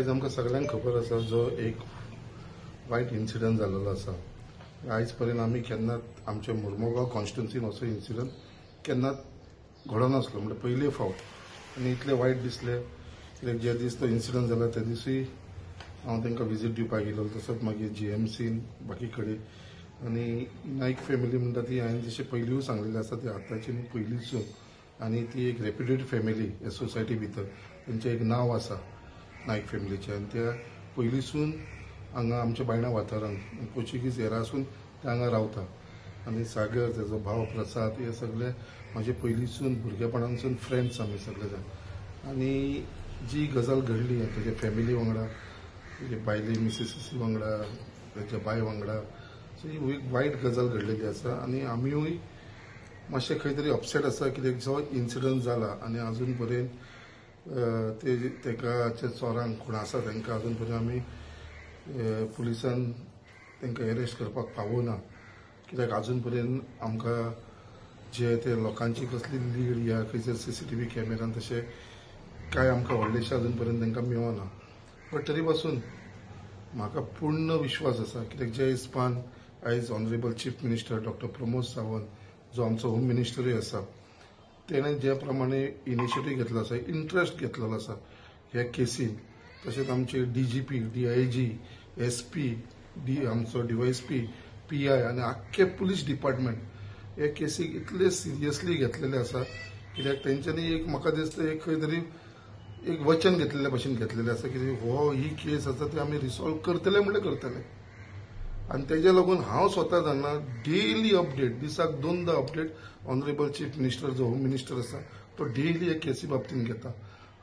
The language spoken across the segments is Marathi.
आयज आमकां सगळ्यांक खबर आसा जो एक वायट इन्सिडंट जाल्लो आसा। आयज पर्यंत आमी केन्नाच आमच्या मुर्मुगांव कॉन्स्टिट्युन्सीन असो इन्सिडंट केन्नाच घडनासलो, म्हणजे पयले फावट। आनी इतले वायट दिसले कित्याक जे दीस तो इन्सिडंट जाला त्या दिसूय हांव तांकां विजीट दिवपाक गेलो, तसोच मागीर जीएमसीन बाकी कडेन। आनी नाईक फॅमिली म्हणटा ती हांवें जशें पयलींय सांगलेलें आसा ती आतांची न्ही पयलींसून, आनी ती एक रेप्युटेड फॅमिली ह्या सोसायटी भितर, तेंचें एक नांव आसा नाईक फॅमिलीचें। आनी त्या पयलींसून हांगा आमच्या बायणा वाठारांत पोर्चुगीज एरासून ते हांगा रावता। आनी सागर तेजो भाव प्रसाद हे सगळे म्हाजे पयलींसून भुरगेपणांसून फ्रेंड्स आमी सगळे जाण। आनी जी गजाल घडली तेजे फॅमिली वांगडा, तेजे बायले मिसेसी वांगडा, तेच्या बाय वांगडा, सो ही एक वायट गजाल घडलेली आसा। आनी आमीय मातशे खंय तरी अपसेट आसा कित्याक जो इन्सिडंट जाला आनी अजून पर्यंत तेका चोरांक कोण आसा तांकां अजून पर्यंत आमी पुलिसान तांकां अरेस्ट करपाक पावोना। कित्याक अजून पर्यंत आमकां जे ते लोकांची कसली लीड या खंयसर सीसीटीव्ही कॅमेरान तशें कांय आमकां व्हडलेशें अजून पर्यंत तांकां मेळना। बट तरी पासून म्हाका पूर्ण विश्वास आसा कित्याक जे हिसपान आयज honourable chief minister doctor Pramod Sawant जो आमचो होम मिनिस्टरूय आसा, तेणें जे प्रमाणे इनिशिएटीव घेतलो आसा, इंट्रस्ट घेतलेलो आसा ह्या केसीन, तशेंच आमचे डीजीपी, डीआयजी, एसपी, आमचो डीवायएसपी, पीआय आनी आख्खे पुलीस डिपार्टमेंट हे केसीक इतले सिरियसली घेतलेले आसा कित्याक तेंच्यांनी एक म्हाका दिसता एक खंय तरी एक वचन घेतलेल्या भशेन घेतलेलें आसा की ही केस आसा ती आमी रिसॉल्व करतले म्हणल्यार करतले। आनी तेज्या लागून हांव स्वता जाणा डेली अपडेट, दिसाक 2दा अपडेट ऑनरेबल चीफ मिनिस्टर जो होम मिनिस्टर आसा तो डेली हे केसी बाबतींत घेता।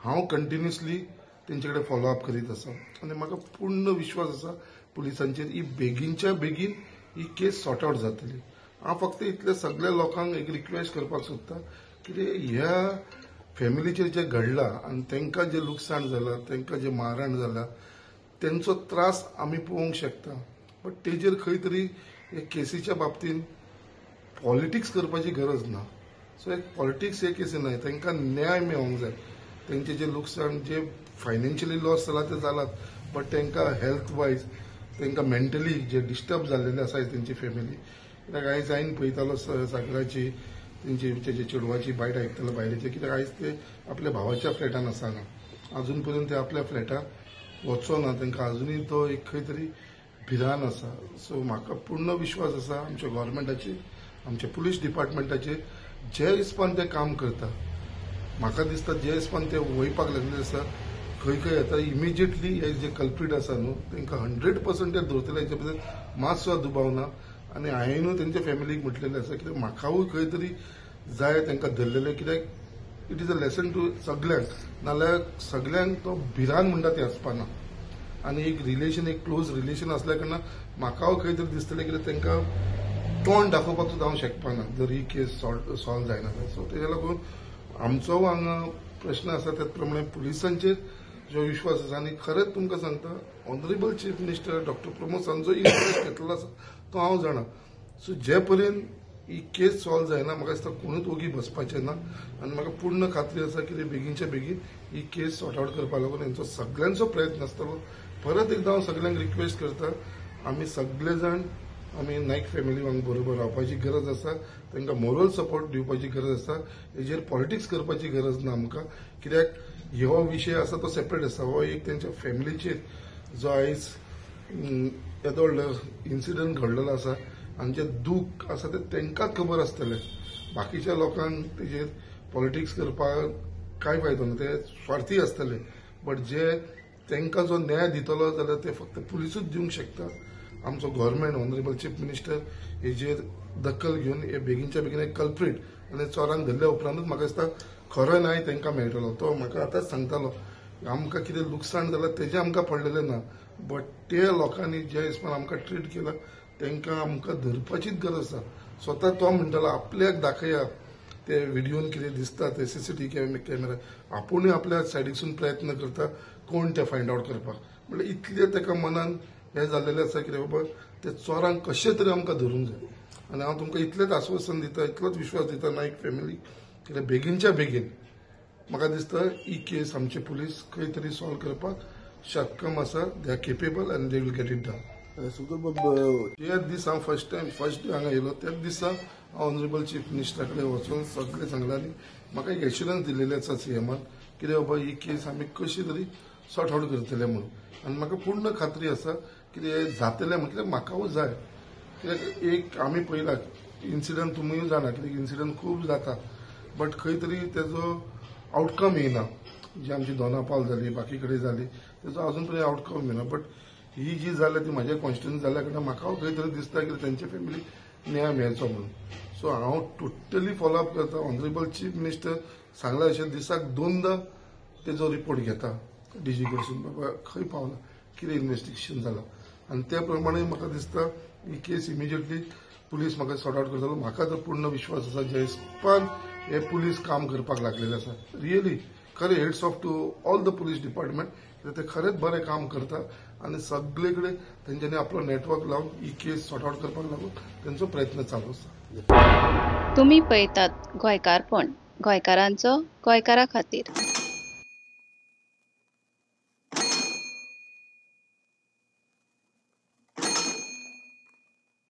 हांव कंटिन्युअसली तेंचे कडेन फॉलोअप करीत आसा आनी म्हाका पूर्ण विश्वास आसा पुलिसांचेर ही बेगीनच्या बेगीन ही केस सॉर्ट आउट जातली। हांव फक्त इतल्या सगळ्या लोकांक एक रिक्वेस्ट करपाक सोदता की ह्या फॅमिलीचेर जे घडलां आनी तांकां जे लुकसाण जालां, तांकां जे मारहाण जालां, तेंचो त्रास आमी पळोवंक शकता, बट तेजेर खंय तरी हे केसीच्या बाबतींत पॉलिटिक्स करपाची गरज ना। सो एक पॉलिटिक्स हे केसीन न्हय, तांकां न्याय मेळोंक जाय। तेंचे जे लुकसाण जे फायनान्शियली लॉस जाला ते जालात, बट तांकां हेल्थ वायज तांकां मेंटली जे डिस्टर्ब जाल्लेले आसा तेंची फॅमिली, कित्याक आयज हांवें पळयतालो सागराची तेजे चेडवाची बायट आयकतालो बायलेची, कित्याक आयज ते आपल्या भावाच्या फ्लॅटान आसा हांगा, अजून पर्यंत ते आपल्या फ्लॅटाक वचोना, तांकां अजुनूय तो एक खंय तरी भिरांत आसा। सो म्हाका पूर्ण विश्वास आसा आमच्या गव्हर्मेंटाचेर, आमच्या पुलीस डिपार्टमेंटाचेर, जे हिसपान ते काम करता। म्हाका दिसता जे हिसपान ते वयपाक लागलेले आसा खंय खंय येता इमिजिएटली हे जे कल्प्रीट आसा न्हू तांकां 100% ते धरतले, हेचे भितर मातसो दुबाव ना। आनी हांवेंनूय तेंच्या फॅमिलीक म्हटलेलें आसा कित्याक म्हाकाय खंय तरी जाय तांकां धरलेले, कित्याक it is a lesson to सगळ्यांक, नाल्यार सगळ्यांक तो भिरांत म्हणटा ते आसपाना। आनी एक रिलेशन, एक क्लोज रिलेशन असल्या कारणान म्हाकाय खंय तरी दिसतलें कित्याक तांकां तोंड दाखोवपाक सुद्दां हांव शकपाना जर ही केस सॉल्व जायना जाल्यार। सो तेज्या लागून आमचो हांगा प्रश्न आसा त्याच प्रमाणे पुलिसांचेर जो विश्वास आसा। आनी खरेंच तुमकां सांगता honourable chief minister doctor Pramod Sawant जो इंट्रस्ट घेतलेलो आसा तो हांव जाणा। सो जे पर्यंत ही केस सॉल्व जायना म्हाका दिसता कोणूच ओगी बसपाचें ना। आनी म्हाका पूर्ण खात्री आसा की बेगीनच्या बेगीन ही केस सॉर्ट आउट करपा लागून हेंचो सगळ्यांचो प्रयत्न आसतलो। परत एकदां हांव सगळ्यांक रिक्वेस्ट करता, आमी सगळे जाण आमी नाईक फॅमिली वांग बरोबर रावपाची गरज आसा, तांकां मोरल सपोर्ट दिवपाची गरज आसा, हेजेर पॉलिटिक्स करपाची गरज ना आमकां, कित्याक हो विशय आसा तो सेपरेट आसा। हो एक तेंच्या फॅमिलीचेर जो आयज येदो व्हडलो इन्सिडंट घडलेलो आसा आनी जे दूख आसा ते तांकांच खबर आसतलें, बाकीच्या लोकांक तेजेर पॉलिटिक्स करपाक कांय फायदो ना, ते स्वार्थी आसतले। बट जे तांकां जो न्याय दितलो जाल्यार ते फक्त पुलिसूच दिवंक शकता। आमचो गव्हर्मेंट ऑनरेबल चीफ मिनिस्टर हेजेर दखल घेवन हे बेगीनच्या बेगीन एक कल्प्रीट आनी चोरांक धरल्या उपरांतूच म्हाका दिसता खरो न्याय तांकां मेळटलो। तो म्हाका आतांच सांगतालो आमकां कितें लुकसाण जालां तेजें आमकां पडलेलें ना, बट ते लोकांनी जे हिसपान आमकां ट्रीट केला तांकां आमकां धरपाचीच गरज आसा। स्वता तो म्हणटालो आपल्याक दाखया ते व्हिडिओन कितें दिसता ते सीसीटीव्ही कॅमेरा, आपुणूय आपल्या सायडीसून प्रयत्न करता कोण ते फायंड आउट करपाक। म्हणजे इतले ताका मनान हे जाल्लेलें आसा की बाबा ते चोरांक कशें तरी आमकां धरूंक जाय। आनी हांव तुमकां इतलेंच आश्वासन दिता, इतलोच विश्वास दिता नाईक फॅमिली कित्याक बेगीनच्या बेगीन म्हाका दिसता ही केस आमचे पुलीस खंय तरी सॉल्व करपाक शक्कम आसा, they are capable and they will get it done. त्याच दिसा हांव फर्स्ट डे हांगा येयलो त्याच दिसा हांव ऑनरेबल चीफ मिनिस्टरा कडेन वचून सगळें सांगलें आनी म्हाका एक एश्युरन्स दिलेलें आसा सीएमान कितें बाबा ही केस आमी कशी तरी सॉर्ट आउट करतले म्हणून. आनी म्हाका पूर्ण खात्री आसा कितें जातलें म्हटल्यार म्हाकाूच जाय. कित्याक एक आमी पळयला इन्सिडंट तुमीय जाणा कित्याक इन्सिडंट खूब जाता बट खंय तरी तेजो आउटकम येयना. जी आमची दोनापावल जाली बाकी कडेन जाली तेजो अजून पर्यंत आउटकम येयना. बट ही जी जाल्या ती म्हाज्या कॉन्स्टिट्युन्सी जाल्या कारणान म्हाका खंय तरी दिसता की तेंचे फॅमिली न्याय मेळचो म्हणून. सो हांव टोटली फॉलोअप करता. ऑनरेबल चीफ मिनिस्टर सांगला अशें दिसाक 2दा तेजो रिपोर्ट घेता डीजी कडसून बाबा खंय पावला कितें इन्व्हेस्टिगेशन जालां आनी त्या प्रमाणे म्हाका दिसता ही केस इमिजिएटली पुलीस म्हाका सॉर्ट आउट करतलो. म्हाका तर पूर्ण विश्वास आसा जे हिसपान हे पुलीस काम करपाक लागलेले आसा. रियली खरें hats off to all the police department ते खरेंच बरें काम करता आनी सगळे कडेन तेंच्यांनी आपलो नेटवर्क लावन ही केस सॉर्ट आउट करपाक लागून तेंचो प्रयत्न चालू आसा. तुम्ही पळयतात गोंयकारपण, गोंयकारांचो गोंयकारा खातीर.